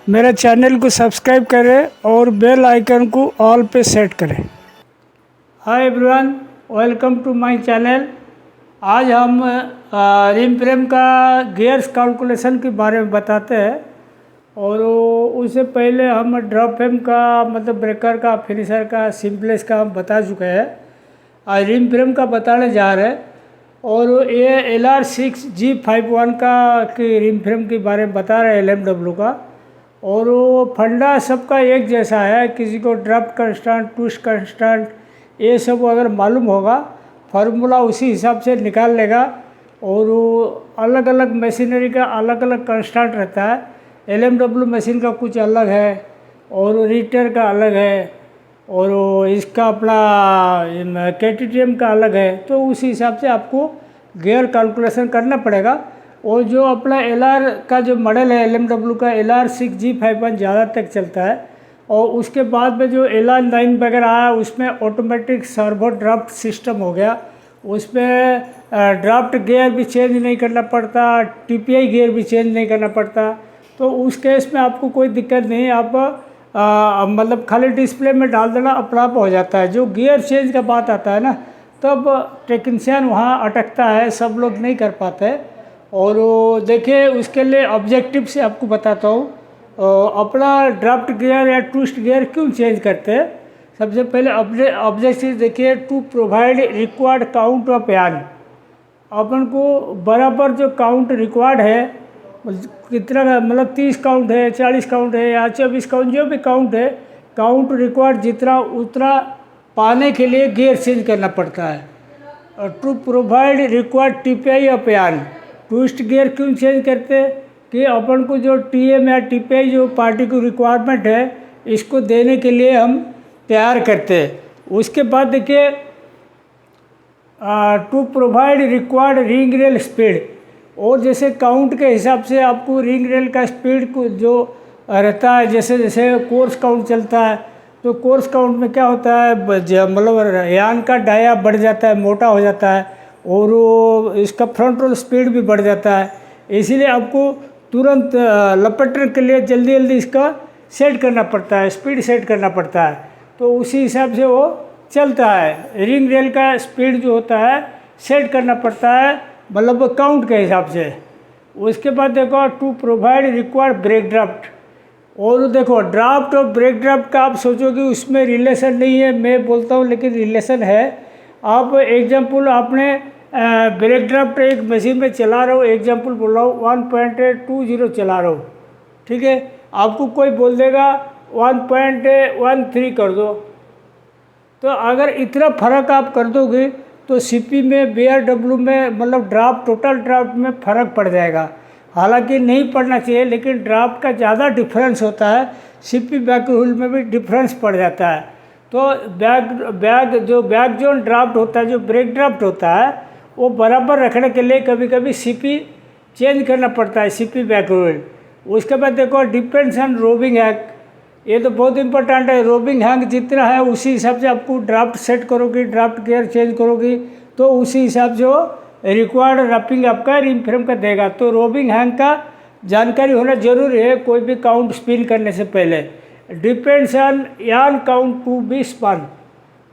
मेरे चैनल को सब्सक्राइब करें और बेल आइकन को ऑल पे सेट करें। Hi everyone, welcome to my channel. आज हम रिम फ्रेम का गियर्स कैलकुलेशन के बारे में बताते हैं और उससे पहले हम ड्रॉप फ्रेम का मतलब ब्रेकर का, फिनिशर का, सिंपलेस का हम बता चुके हैं। आज रिम फ्रेम का बताने जा रहे हैं और ये LR6G51 का कि रिम फ्रेम के बारे में बता रहे हैं, LMW का। और वो फंडा सबका एक जैसा है, किसी को ड्राफ्ट कांस्टेंट, ट्विस्ट कांस्टेंट ये सब अगर मालूम होगा, फार्मूला उसी हिसाब से निकाल लेगा। और अलग अलग मशीनरी का अलग अलग कांस्टेंट रहता है। LMW मशीन का कुछ अलग है और रीटर का अलग है और इसका अपना KTTM का अलग है। तो उसी हिसाब से आपको गियर कैलकुलेशन करना पड़ेगा। और जो अपना LR का जो मॉडल है LMW का, LR6G51 ज़्यादा तक चलता है। और उसके बाद में जो LR9 वगैरह आया उसमें ऑटोमेटिक सर्वो ड्राफ्ट सिस्टम हो गया। उसमें ड्राफ्ट गियर भी चेंज नहीं करना पड़ता, TPI गियर भी चेंज नहीं करना पड़ता। तो उस केस में आपको कोई दिक्कत नहीं, आप मतलब खाली डिस्प्ले में डाल देना, अपना आप हो जाता है। जो गियर चेंज का बात आता है ना, तब टेक्नीशियन वहाँ अटकता है, सब लोग नहीं कर पाते। और देखिए, उसके लिए ऑब्जेक्टिव से आपको बताता हूँ। अपना ड्राफ्ट गियर या ट्विस्ट गियर क्यों चेंज करते हैं। सबसे पहले ऑब्जेक्टिव देखिए, to provide required count of yarn. अपन को बराबर जो काउंट रिक्वायर्ड है, कितना मतलब 30 काउंट है, 40 काउंट है या 24 काउंट, जो भी काउंट है, काउंट रिक्वायर्ड जितना उतना पाने के लिए गियर चेंज करना पड़ता है। और to provide required TPI of yarn, twist gear क्यों चेंज करते हैं कि अपन को जो TM या TPI जो पार्टी को रिक्वायरमेंट है, इसको देने के लिए हम तैयार करते हैं। उसके बाद देखिए, to provide required ring rail speed. और जैसे काउंट के हिसाब से आपको रिंग रेल का स्पीड को जो रहता है, जैसे जैसे कोर्स काउंट चलता है, तो कोर्स काउंट में क्या होता है, मतलब यान का डाया बढ़ जाता है, मोटा हो जाता है और वो इसका फ्रंट रोल स्पीड भी बढ़ जाता है। इसीलिए आपको तुरंत लपटने के लिए जल्दी जल्दी इसका सेट करना पड़ता है, स्पीड सेट करना पड़ता है। तो उसी हिसाब से वो चलता है। रिंग रेल का स्पीड जो होता है सेट करना पड़ता है, मतलब काउंट के हिसाब से। उसके बाद देखो, to provide required break draft. और देखो, ड्राफ्ट और ब्रेक ड्राफ्ट का आप सोचोगे उसमें रिलेशन नहीं है, मैं बोलता हूँ लेकिन रिलेशन है। आप एग्जाम्पल, आपने ब्रेक ड्राफ्ट एक मशीन में चला रहा हो, एग्जाम्पल बोल रहा हूँ 1.20 चला रहा हो, ठीक है। आपको कोई बोल देगा 1.13 कर दो, तो अगर इतना फ़र्क आप कर दोगे तो CP में, BRW में, मतलब ड्राफ्ट, टोटल ड्राफ्ट में फ़र्क पड़ जाएगा। हालांकि नहीं पड़ना चाहिए, लेकिन ड्राफ्ट का ज़्यादा डिफरेंस होता है। CP बैक व्हील में भी डिफरेंस पड़ जाता है। तो बैक जोन ड्राफ्ट होता है, जो ब्रेक ड्राफ्ट होता है, वो बराबर रखने के लिए कभी कभी CP चेंज करना पड़ता है, CP बैक व्हील। उसके बाद देखो, डिपेंड्स ऑन रोबिंग हैंग। ये तो बहुत इंपॉर्टेंट है। रोबिंग हैंग जितना है उसी हिसाब से आपको ड्राफ्ट सेट करोगे, ड्राफ्ट गियर चेंज करोगी, तो उसी हिसाब से वो रिक्वायर्ड रैपिंग आपका रिम फ्रेम का देगा। तो रोबिंग हैंग का जानकारी होना जरूरी है कोई भी काउंट स्पिन करने से पहले। Depends on yarn count to be spun.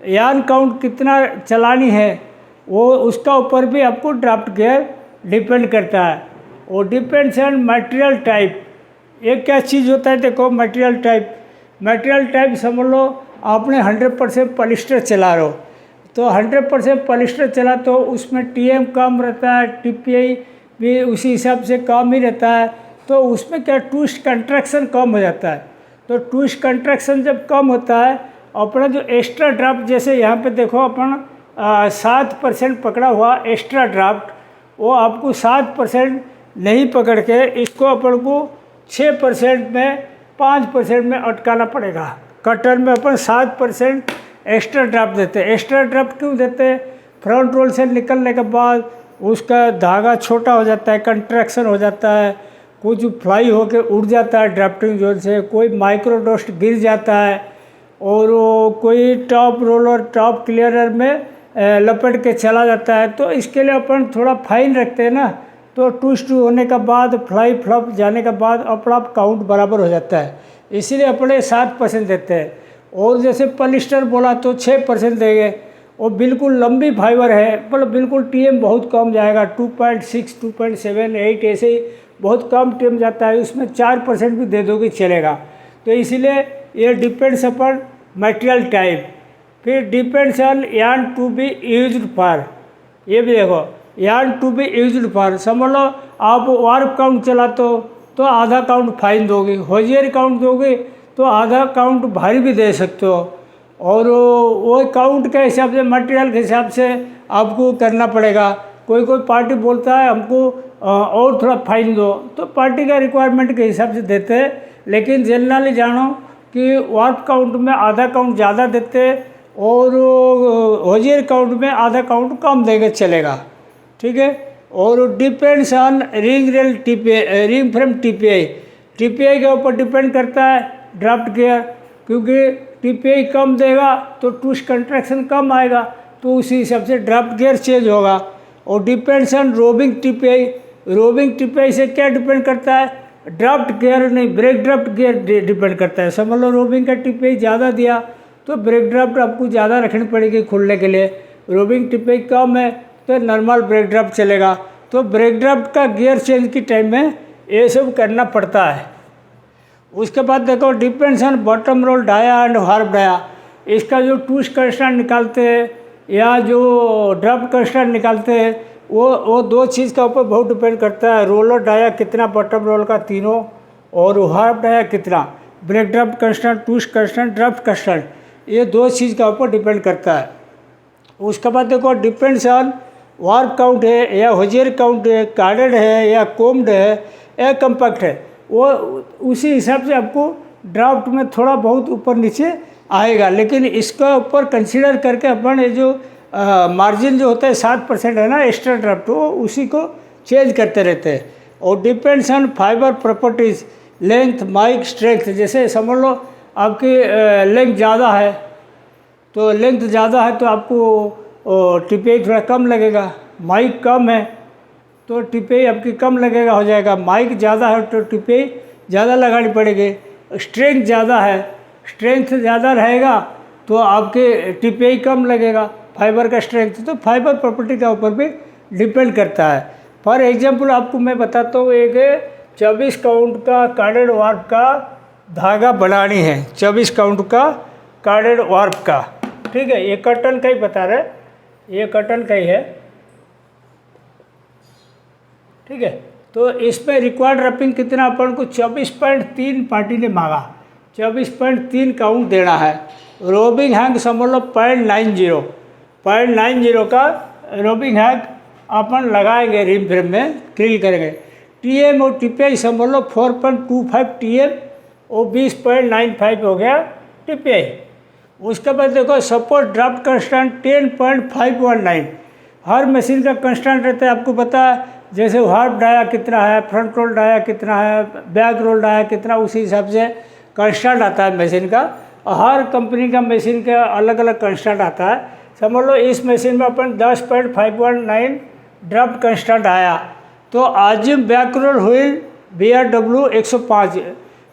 Yarn count कितना चलानी है, वो उसका ऊपर भी आपको ड्राफ्ट गियर डिपेंड करता है। और डिपेंड्स ऑन मटेरियल टाइप। एक क्या चीज़ होता है, देखो, मटेरियल टाइप समझ लो, आपने 100% पॉलिस्टर चला रहे हो, तो 100% पॉलिस्टर चला तो उसमें TM कम रहता है, TPI भी उसी हिसाब से कम ही रहता है। तो उसमें क्या, ट्विस्ट कंट्रैक्शन कम हो जाता है। तो ट्विस्ट कंट्रैक्शन जब कम होता है, अपना जो एक्स्ट्रा ड्राफ्ट, जैसे यहाँ पे देखो अपन 7% पकड़ा हुआ एक्स्ट्रा ड्राफ्ट, वो आपको 7% नहीं पकड़ के इसको अपन को 6% में, 5% में अटकाना पड़ेगा। कटर में अपन 7% एक्स्ट्रा ड्राफ्ट देते हैं। एक्स्ट्रा ड्राफ्ट क्यों देते हैं, फ्रंट रोल से निकलने के बाद उसका धागा छोटा हो जाता है, कंट्रैक्शन हो जाता है, कुछ फ्लाई होकर उड़ जाता है ड्राफ्टिंग जोन से, कोई माइक्रो डस्ट गिर जाता है, और कोई टॉप रोलर, टॉप क्लियरर में लपट के चला जाता है। तो इसके लिए अपन थोड़ा फाइन रखते हैं ना, तो ट्विस्ट होने के बाद फ्लाई फ्लॉप जाने के बाद अपना आप काउंट बराबर हो जाता है, इसीलिए अपने 7% देते हैं। और जैसे पॉलिस्टर बोला तो 6% देंगे, वो बिल्कुल लंबी फाइबर है, मतलब बिल्कुल टीएम बहुत कम जाएगा, 2.6 2.7 8 ऐसे ही बहुत कम टीएम जाता है, उसमें 4% भी दे दोगे चलेगा। तो इसीलिए ये डिपेंड्स अपॉन मटेरियल टाइप। फिर depends on yarn to be used for, ये भी देखो yarn to be used for, समझ लो आप वार्प काउंट चलाते हो तो आधा काउंट फाइन दोगे, होजियर काउंट दोगे तो आधा काउंट भारी भी दे सकते हो। और वो काउंट के हिसाब से मटेरियल के हिसाब से आपको करना पड़ेगा। कोई कोई पार्टी बोलता है हमको और थोड़ा फाइन दो, तो पार्टी का रिक्वायरमेंट के हिसाब से देते हैं, लेकिन जनरली जानो कि वार्प काउंट में आधा काउंट ज़्यादा देते और होजियर काउंट में आधा काउंट कम देंगे चलेगा, ठीक है। और depends on ring rail TPI, ring frame TPI, TPI के ऊपर डिपेंड करता है ड्राफ्ट गियर, क्योंकि टीपीआई कम देगा तो ट्विस्ट कंट्रैक्शन कम आएगा, तो उसी हिसाब से ड्राफ्ट गियर चेंज होगा। और depends on robin TPI, robin TPI से क्या डिपेंड करता है, ड्राफ्ट गियर नहीं, ब्रेक ड्राफ्ट गियर डिपेंड करता है। समझ लो रोबिंग का टीपीआई ज़्यादा दिया तो ब्रेक ड्राफ्ट आपको ज़्यादा रखनी पड़ेगी खुलने के लिए, रोबिंग टीपीआई कम है तो नॉर्मल ब्रेक ड्राफ्ट चलेगा। तो ब्रेक ड्राफ्ट का गियर चेंज की टाइम में ये सब करना पड़ता है। उसके बाद देखो depends on bottom roll dia and harp dia, इसका जो ट्विस्ट कंस्टेंट निकालते हैं या जो ड्राफ्ट कंस्टेंट निकालते हैं वो दो चीज़ का ऊपर बहुत डिपेंड करता है, रोलर डाया कितना बॉटम रोल का तीनों, और हार्प डाया कितना, break draft constant, twist constant, draft constant, ये दो चीज़ का ऊपर डिपेंड करता है। उसके बाद देखो डिपेंड्स ऑन वार्प काउंट है या होजियर काउंट है, कार्डेड है या कोम्ड है या कम्पैक्ट है, वो उसी हिसाब से आपको ड्राफ्ट में थोड़ा बहुत ऊपर नीचे आएगा। लेकिन इसका ऊपर कंसीडर करके अपन ये जो मार्जिन जो होता है 7% है ना एक्स्ट्रा ड्राफ्ट, वो उसी को चेंज करते रहते हैं। और depends on fibre properties, length, mic, strength, जैसे समझ लो आपकी लेंथ ज़्यादा है, तो लेंथ ज़्यादा है तो आपको टीपीआई थोड़ा कम लगेगा, माइक कम है तो टीपीआई आपकी कम लगेगा, हो जाएगा। माइक ज़्यादा है तो टीपीआई ज़्यादा लगानी पड़ेगी। स्ट्रेंथ ज़्यादा है, स्ट्रेंथ ज़्यादा रहेगा तो आपके टीपीआई कम लगेगा, फाइबर का स्ट्रेंथ, तो फाइबर प्रॉपर्टी के ऊपर भी डिपेंड करता है। फॉर एग्जांपल आपको मैं बताता हूँ, एक 24 काउंट का कार्डेड वार्प का धागा बनानी है, 24 काउंट का कार्डेड वार्प का, ठीक है। ये कटन का ही बता रहे, ये कटन का ही है, ठीक है। तो इसमें रिक्वायर्ड रैपिंग कितना अपन को 24.3 पार्टी ने मांगा, 24.3 काउंट देना है। रोबिंग हैंग समझ लो 0.90 का रोबिंग हैंग अपन लगाएंगे, रिम फ्रेम में क्रिल करेंगे। टीएम और टीपीआई समझ लो 4.25 टीएम और 20.95 हो गया टीपीआई। उसके बाद देखो सपोर्ट ड्राफ्ट कंस्टेंट 10.519, हर मशीन का कंस्टेंट रहता है, आपको पता है। जैसे हार्प डाया कितना है, फ्रंट रोल डाया कितना है, बैक रोल डाया कितना, उसी हिसाब से कंस्टेंट आता है मशीन का। हर कंपनी का मशीन का अलग अलग कंस्टेंट आता है। समझ लो इस मशीन में अपन 10.519 ड्राफ्ट कंस्टेंट आया, तो आजिम बैक रोल व्हील BRW 105,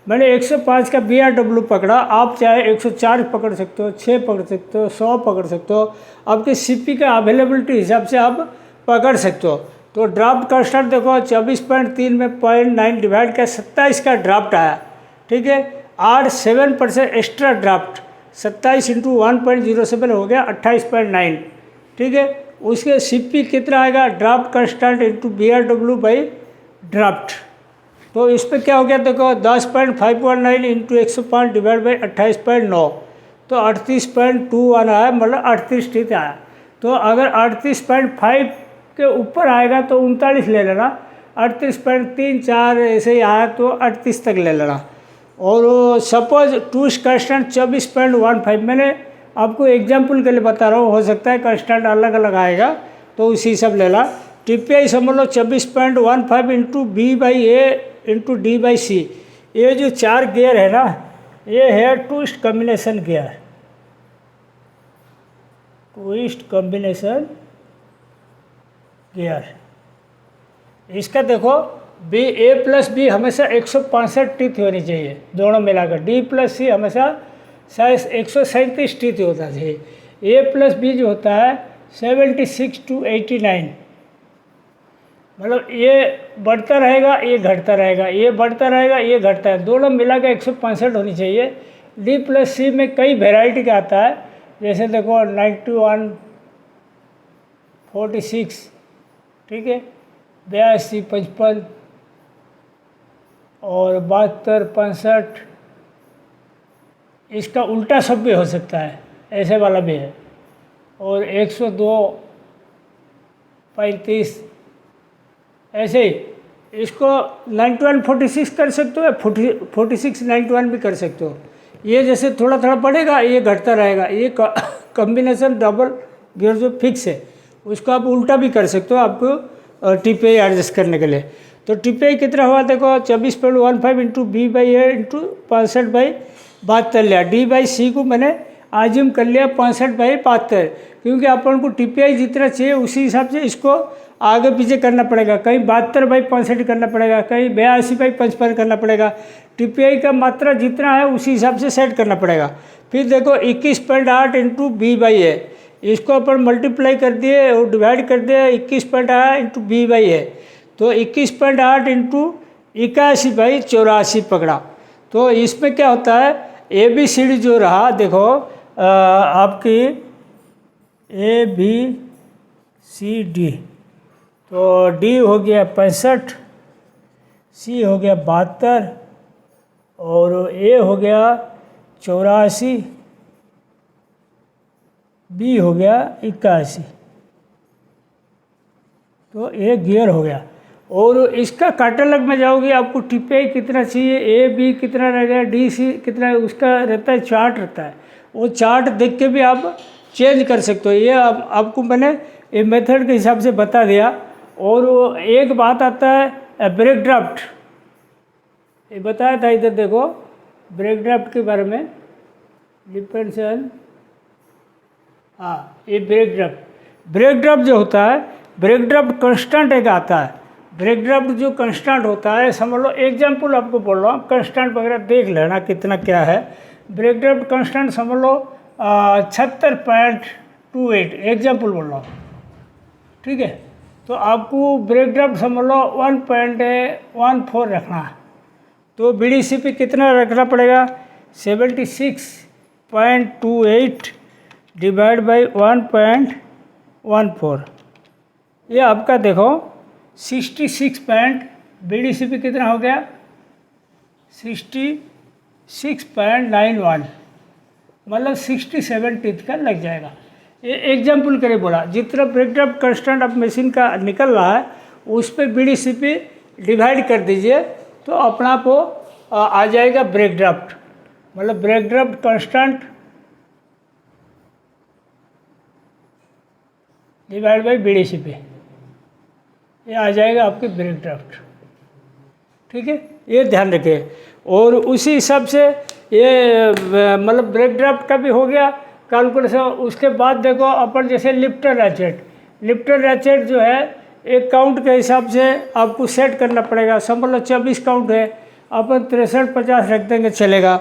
मैंने 105 का BRW पकड़ा, आप चाहे 104 पकड़ सकते हो, 6 पकड़ सकते हो, 100 पकड़ सकते हो, आपके CP का अवेलेबिलिटी हिसाब से आप पकड़ सकते हो। तो ड्राफ्ट कंस्टेंट देखो 24.3 में 0.9 डिवाइड का 27 का ड्राफ्ट आया, ठीक है। 7% एक्स्ट्रा ड्राफ्ट, 27 इंटू 1.07 हो गया 28.9, ठीक है। उसके CP कितना आएगा, draft constant into BRW by draft, तो इस पर क्या हो गया देखो 10.519 इंटू 105 डिवाइड बाई 28.9, तो 38.2 आना है, मतलब 38 ठीक आया। तो अगर 38.5 के ऊपर आएगा तो 39 ले लेना, 38.3 4 ऐसे ही आया तो 38 तक ले लेना। और सपोज ट्विस्ट कंस्टेंट 24.15, मैंने आपको एग्जाम्पल के लिए बता रहा हूँ, हो सकता है कंस्टेंट अलग अलग आएगा तो उसी सब लेना। टीपीआई समझ लो 24.15 इंटू B/A इंटू D/C, ये जो 4 गियर है ना, ये है twist combination gear, twist combination gear, इसका देखो बी ए प्लस बी हमेशा 165 टीथ होनी चाहिए दोनों मिलाकर, डी प्लस सी हमेशा शायद 137 टीथ होता चाहिए, ए प्लस बी जो होता है 76 to 89, मतलब ये बढ़ता रहेगा ये घटता रहेगा, ये बढ़ता रहेगा ये घटता है, दोनों मिला के 165 होनी चाहिए। डी प्लस सी में कई वेराइटी का आता है, जैसे देखो 91, 46, ठीक है, 82, 55 और 72, 65। इसका उल्टा सब भी हो सकता है, ऐसे वाला भी है। और 102, 35, ऐसे ही इसको 91, 46 कर सकते हो या 46, 91 भी कर सकते हो। ये जैसे थोड़ा थोड़ा बढ़ेगा ये घटता रहेगा, ये कॉम्बिनेशन डबल गियर जो फिक्स है उसको आप उल्टा भी कर सकते हो आपको टीपीआई एडजस्ट करने के लिए। तो टीपीआई कितना हुआ देखो 24.15 into B by A into 65/72 लिया, डी बाई सी को मैंने आजिम कर लिया 65/72, क्योंकि अपन को टीपीआई जितना चाहिए उसी हिसाब से इसको आगे पीछे करना पड़ेगा, कहीं 72/65 करना पड़ेगा, कहीं 82/55 करना पड़ेगा। टीपीआई का मात्रा जितना है उसी हिसाब से सेट करना पड़ेगा। फिर देखो 21.8 इंटू बी बाई ए, इसको अपन मल्टीप्लाई कर दिए और डिवाइड कर दिए 21.8 इंटू बी बाई ए, तो 21.8 इंटू 81/84 पकड़ा। तो इसमें क्या होता है ए बी सी डी जो रहा देखो आपकी ए बी सी डी, तो डी हो गया 65, सी हो गया 72 और ए हो गया 84, बी हो गया 81, तो ये गियर हो गया। और इसका कैटलॉग में जाओगे आपको टीपीआई कितना चाहिए, ए बी कितना रहेगा, डी सी कितना है, उसका रहता है चार्ट रहता है, वो चार्ट देख के भी आप चेंज कर सकते हो। ये आपको मैंने ये मेथड के हिसाब से बता दिया। और एक बात आता है ब्रेक ड्राफ्ट, ये बताया था इधर देखो ब्रेक ड्राफ्ट के बारे में, डिपेंशन, हाँ ये ब्रेक ड्राफ्ट जो होता है, ब्रेक ड्राफ्ट कंस्टेंट एक आता है। ब्रेक ड्राफ्ट जो कंस्टेंट होता है, समझ लो एग्जाम्पल आपको बोल रहा हूँ, कंस्टेंट वगैरह देख लेना कितना क्या है। ब्रेक ड्राफ्ट कंस्टेंट समझ लो 76.28 एग्जाम्पल बोल रहा हूँ, ठीक है। तो आपको ब्रेक ड्राफ्ट समझ लो 1.14 रखना है, तो बीडीसी पे कितना रखना पड़ेगा 76.28 डिवाइड बाई 1.14, ये आपका देखो 66 पॉइंट बीडीसी पे कितना हो गया 66.91, मतलब 67 टीथ का लग जाएगा। ये एग्जाम्पल करे बोला, जितना ब्रेक ड्राफ्ट कंस्टेंट आप मशीन का निकल रहा है उस पर बीडीसी पे डिवाइड कर दीजिए तो अपना आप आ जाएगा ब्रेक ड्राफ्ट, मतलब break draft constant divide by BDC पे, ये आ जाएगा आपके ब्रेक ड्राफ्ट, ठीक है, ये ध्यान रखें। और उसी हिसाब से ये मतलब ब्रेक ड्राफ्ट का भी हो गया कैलकुलेशन। उसके बाद देखो अपन जैसे लिफ्टर रैचेट जो है एक काउंट के हिसाब से आपको सेट करना पड़ेगा। समझ लो 24 काउंट है, अपन 63-50 रख देंगे चलेगा,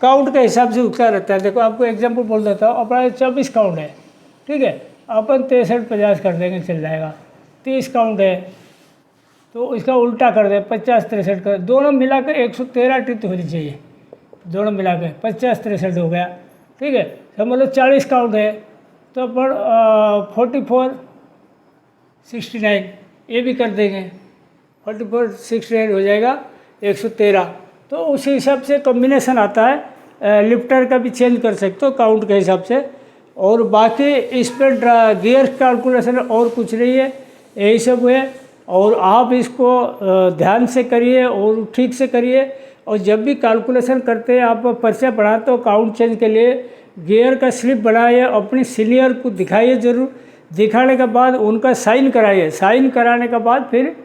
काउंट के हिसाब से उसका रहता है। देखो आपको एग्जाम्पल बोल देता हूँ, अपना 24 काउंट है, ठीक है, अपन 63-50 कर देंगे चल जाएगा। 30 काउंट है तो इसका उल्टा कर दे 50-63 कर, दोनों मिलाकर 113 टीथ होनी चाहिए, दोनों मिलाकर 50-63 हो गया, ठीक है। समझ लो 40 काउंट है तो अपन 44-69 ये भी कर देंगे, 44-69 हो जाएगा 113। तो उसी हिसाब से कॉम्बिनेशन आता है, लिफ्टर का भी चेंज कर सकते हो काउंट के हिसाब से। और बाकी इस पर गियर कैलकुलेशन और कुछ नहीं है, यही सब है। और आप इसको ध्यान से करिए और ठीक से करिए। और जब भी कैलकुलेशन करते हैं आप पर्चा बढ़ाते हो काउंट चेंज के लिए, गियर का स्लिप बढ़ाइए, अपने सीनियर को दिखाइए ज़रूर, दिखाने के बाद उनका साइन कराइए, साइन कराने के बाद फिर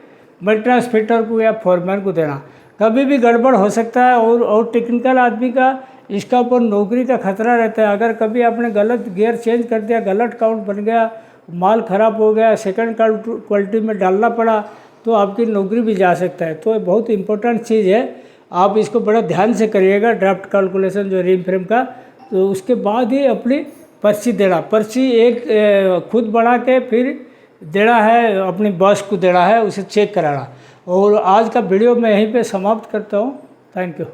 मेंटेनेंस फिटर को या फॉरमैन को देना। कभी भी गड़बड़ हो सकता है और टेक्निकल आदमी का इसका ऊपर नौकरी का खतरा रहता है। अगर कभी आपने गलत गियर चेंज कर दिया, गलत काउंट बन गया, माल ख़राब हो गया, सेकंड क्वालिटी में डालना पड़ा, तो आपकी नौकरी भी जा सकता है। तो ये बहुत इंपॉर्टेंट चीज़ है, आप इसको बड़ा ध्यान से करिएगा ड्राफ्ट कैलकुलेशन जो रिम फ्रेम का। तो उसके बाद ही अपनी पर्ची देना, पर्ची एक खुद बना के फिर देना है, अपनी बॉस को देना है, उसे चेक कराना। और आज का वीडियो मैं यहीं पे समाप्त करता हूँ। Thank you.